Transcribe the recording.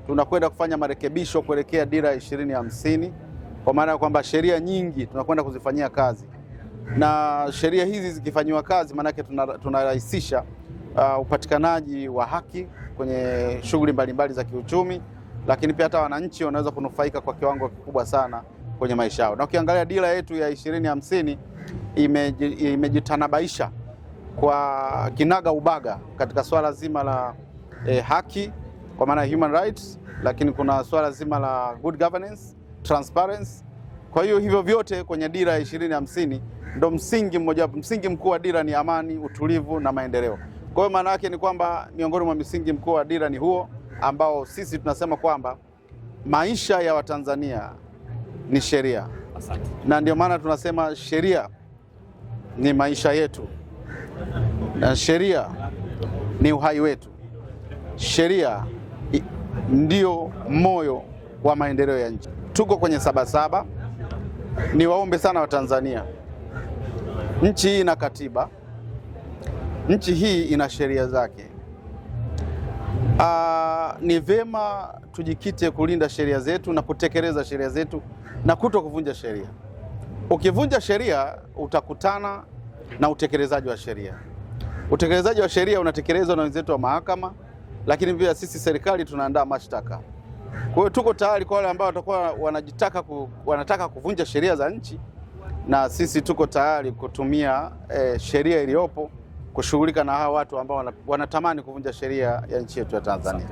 tunakwenda kufanya marekebisho kuelekea dira 2050, kwa maana ya kwamba sheria nyingi tunakwenda kuzifanyia kazi, na sheria hizi zikifanywa kazi maanake tunarahisisha upatikanaji wa haki kwenye shughuli mbalimbali za kiuchumi, lakini pia hata wananchi wanaweza kunufaika kwa kiwango kikubwa sana kwenye maisha yao. Na ukiangalia dira yetu ya 2050 imejitanabaisha kwa kinaga ubaga katika swala zima la haki kwa maana human rights, lakini kuna swala zima la good governance, transparency. Kwa hiyo hivyo vyote kwenye dira ya 2050 ndio msingi mmoja, msingi mkuu wa dira ni amani, utulivu na maendeleo. Kwa hiyo maana yake ni kwamba miongoni mwa misingi mkuu wa dira ni huo ambao sisi tunasema kwamba maisha ya Watanzania ni sheria. Na ndio maana tunasema sheria ni maisha yetu, na sheria ni uhai wetu. Sheria ndio moyo wa maendeleo ya nchi. Tuko kwenye Sabasaba. Ni waombe sana Watanzania, nchi hii ina katiba, nchi hii ina sheria zake. Ni vema tujikite kulinda sheria zetu na kutekeleza sheria zetu na kuto kuvunja sheria. Ukivunja sheria utakutana na utekelezaji wa sheria. Utekelezaji wa sheria unatekelezwa na wenzetu wa mahakama, lakini pia sisi serikali tunaandaa mashtaka. Kwa hiyo tuko tayari kwa wale ambao watakuwa wanataka kuvunja sheria za nchi, na sisi tuko tayari kutumia sheria iliyopo kushughulika na hawa watu ambao wanatamani kuvunja sheria ya nchi yetu ya Tanzania.